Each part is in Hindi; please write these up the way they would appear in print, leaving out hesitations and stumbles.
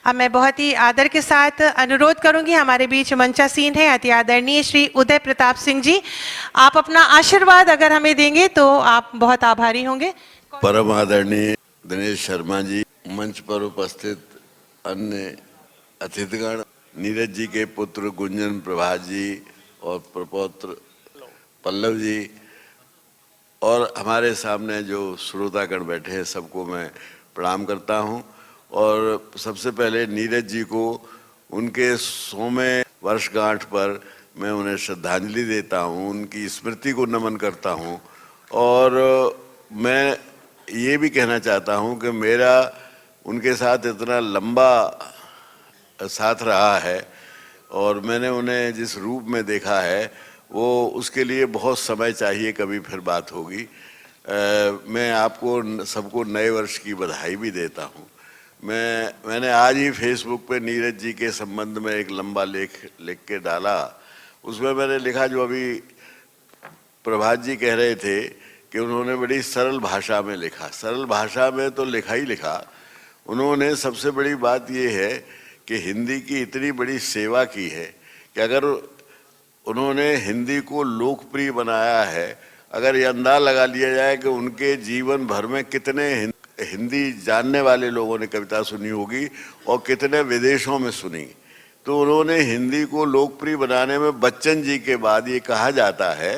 अब मैं बहुत ही आदर के साथ अनुरोध करूंगी, हमारे बीच मंचासीन है अति आदरणीय श्री उदय प्रताप सिंह जी। आप अपना आशीर्वाद अगर हमें देंगे तो आप बहुत आभारी होंगे। परम आदरणीय दिनेश शर्मा जी, मंच पर उपस्थित अन्य अतिथिगण, नीरज जी के पुत्र गुंजन प्रभात जी और प्रपौत्र पल्लव जी और हमारे सामने जो श्रोतागण बैठे हैं, सबको मैं प्रणाम करता हूं। और सबसे पहले नीरज जी को उनके 100वें वर्षगांठ पर मैं उन्हें श्रद्धांजलि देता हूं, उनकी स्मृति को नमन करता हूं। और मैं ये भी कहना चाहता हूं कि मेरा उनके साथ इतना लंबा साथ रहा है और मैंने उन्हें जिस रूप में देखा है वो उसके लिए बहुत समय चाहिए, कभी फिर बात होगी। मैं आपको सबको नए वर्ष की बधाई भी देता हूं। मैंने आज ही फेसबुक पे नीरज जी के संबंध में एक लंबा लेख लिख के डाला। उसमें मैंने लिखा, जो अभी प्रभात जी कह रहे थे कि उन्होंने बड़ी सरल भाषा में लिखा। सरल भाषा में तो लिखा ही लिखा, उन्होंने सबसे बड़ी बात ये है कि हिंदी की इतनी बड़ी सेवा की है कि अगर उन्होंने हिंदी को लोकप्रिय बनाया है, अगर ये अंदाज़ा लगा लिया जाए कि उनके जीवन भर में कितने हिंदी जानने वाले लोगों ने कविता सुनी होगी और कितने विदेशों में सुनी, तो उन्होंने हिंदी को लोकप्रिय बनाने में बच्चन जी के बाद ये कहा जाता है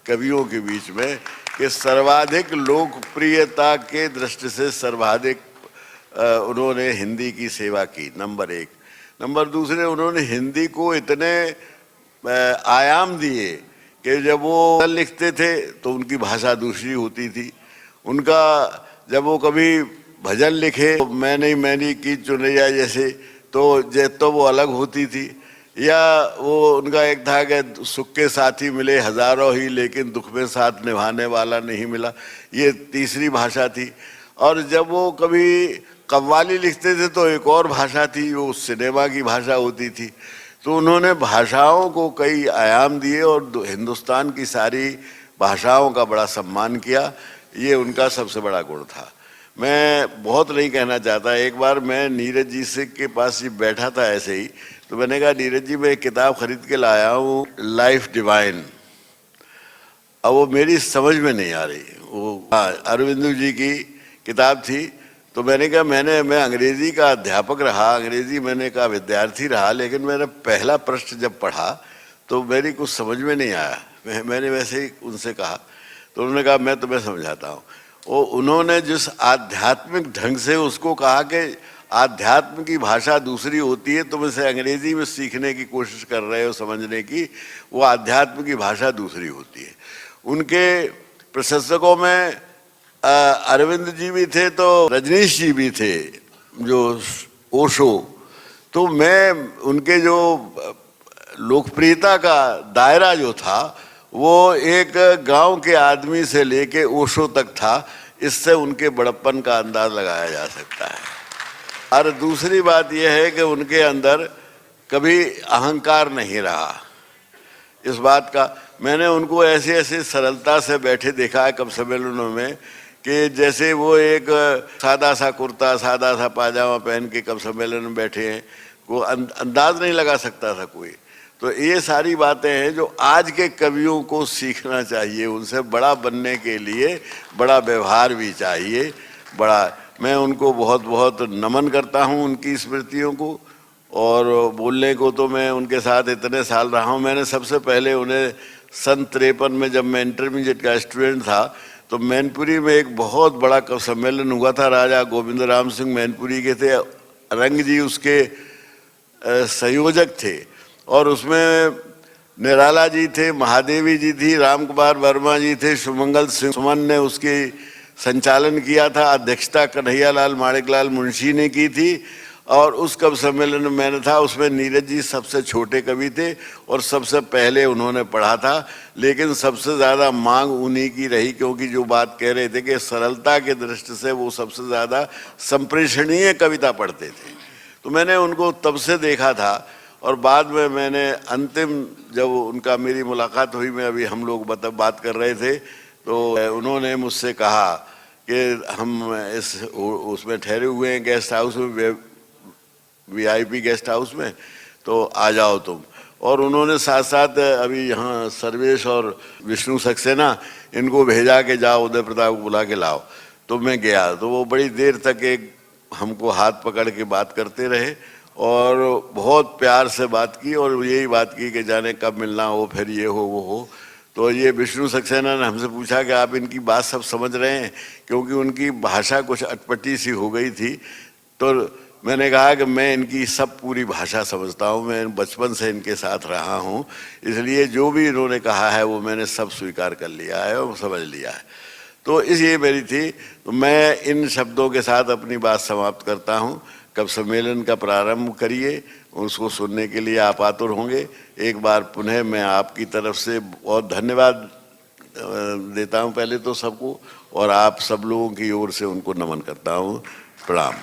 कवियों के बीच में कि सर्वाधिक लोकप्रियता के दृष्टि से सर्वाधिक उन्होंने हिंदी की सेवा की, नंबर एक। नंबर दूसरे, उन्होंने हिंदी को इतने आयाम दिए कि जब वो लिखते थे तो उनकी भाषा दूसरी होती थी। उनका जब वो कभी भजन लिखे, मैं नहीं की चुनैया जैसे, तो वो अलग होती थी। या वो उनका एक था कि सुख के साथी मिले हजारों ही, लेकिन दुख में साथ निभाने वाला नहीं मिला, ये तीसरी भाषा थी। और जब वो कभी कव्वाली लिखते थे तो एक और भाषा थी, वो सिनेमा की भाषा होती थी। तो उन्होंने भाषाओं को कई आयाम दिए और हिंदुस्तान की सारी भाषाओं का बड़ा सम्मान किया। ये उनका सबसे बड़ा गुण था। मैं बहुत नहीं कहना चाहता। एक बार मैं नीरज जी से के पास ही बैठा था ऐसे ही, तो मैंने कहा, नीरज जी मैं एक किताब खरीद के लाया हूँ, लाइफ डिवाइन। अब वो मेरी समझ में नहीं आ रही, वो अरविंद जी की किताब थी। तो मैंने कहा, मैं अंग्रेजी का अध्यापक रहा, अंग्रेजी मैंने का विद्यार्थी रहा, लेकिन मैंने पहला पृष्ठ जब पढ़ा तो मेरी कुछ समझ में नहीं आया। मैंने वैसे ही उनसे कहा, तो उन्होंने कहा मैं तुम्हें समझाता हूँ। वो उन्होंने जिस आध्यात्मिक ढंग से उसको कहा कि आध्यात्म की भाषा दूसरी होती है, तुम इसे अंग्रेजी में सीखने की कोशिश कर रहे हो समझने की, वो आध्यात्म की भाषा दूसरी होती है। उनके प्रशंसकों में अरविंद जी भी थे तो रजनीश जी भी थे, जो ओशो। तो मैं उनके जो लोकप्रियता का दायरा जो था वो एक गांव के आदमी से लेके ओशो तक था। इससे उनके बड़प्पन का अंदाज लगाया जा सकता है। और दूसरी बात यह है कि उनके अंदर कभी अहंकार नहीं रहा। इस बात का मैंने उनको ऐसे ऐसे सरलता से बैठे देखा है कब सम्मेलनों में कि जैसे वो एक सादा सा कुर्ता, सादा सा पाजामा पहन के कब सम्मेलन में बैठे हैं, वो अंदाज नहीं लगा सकता था कोई। तो ये सारी बातें हैं जो आज के कवियों को सीखना चाहिए। उनसे बड़ा बनने के लिए बड़ा व्यवहार भी चाहिए। मैं उनको बहुत बहुत नमन करता हूँ, उनकी स्मृतियों को। और बोलने को तो मैं उनके साथ इतने साल रहा हूँ। मैंने सबसे पहले उन्हें सन 53 में, जब मैं इंटरमीडिएट का स्टूडेंट था, तो मैनपुरी में एक बहुत बड़ा सम्मेलन हुआ था। राजा गोविंद राम सिंह मैनपुरी के थे, रंग जी उसके संयोजक थे। और उसमें निराला जी थे, महादेवी जी थी, राम कुमार वर्मा जी थे, सुमंगल सिंह सुमन ने उसकी संचालन किया था। अध्यक्षता कन्हैयालाल माणिकलाल मुंशी ने की थी। और उस कवि सम्मेलन में मैंने था, उसमें नीरज जी सबसे छोटे कवि थे और सबसे पहले उन्होंने पढ़ा था। लेकिन सबसे ज़्यादा मांग उन्हीं की रही, क्योंकि जो बात कह रहे थे कि सरलता के दृष्टि से वो सबसे ज़्यादा संप्रेषणीय कविता पढ़ते थे। तो मैंने उनको तब से देखा था। और बाद में मैंने अंतिम जब उनका मेरी मुलाकात हुई, मैं अभी हम लोग बात कर रहे थे, तो उन्होंने मुझसे कहा कि हम उसमें ठहरे हुए हैं गेस्ट हाउस में, VIP गेस्ट हाउस में, तो आ जाओ तुम। और उन्होंने साथ साथ अभी यहाँ सर्वेश और विष्णु सक्सेना इनको भेजा कि जाओ उदय प्रताप को बुला के लाओ। तो मैं गया, तो वो बड़ी देर तक एक हमको हाथ पकड़ के बात करते रहे और बहुत प्यार से बात की और यही बात की कि जाने कब मिलना हो, फिर ये हो वो हो। तो ये विष्णु सक्सेना ने हमसे पूछा कि आप इनकी बात सब समझ रहे हैं, क्योंकि उनकी भाषा कुछ अटपटी सी हो गई थी। तो मैंने कहा कि मैं इनकी सब पूरी भाषा समझता हूँ, मैं बचपन से इनके साथ रहा हूँ, इसलिए जो भी इन्होंने कहा है वो मैंने सब स्वीकार कर लिया है और समझ लिया है। तो इसलिए मेरी थी, तो मैं इन शब्दों के साथ अपनी बात समाप्त करता हूँ। कब सम्मेलन का प्रारंभ करिए, उसको सुनने के लिए आप आतुर होंगे। एक बार पुनः मैं आपकी तरफ से बहुत धन्यवाद देता हूँ पहले तो सबको, और आप सब लोगों की ओर से उनको नमन करता हूँ। प्रणाम।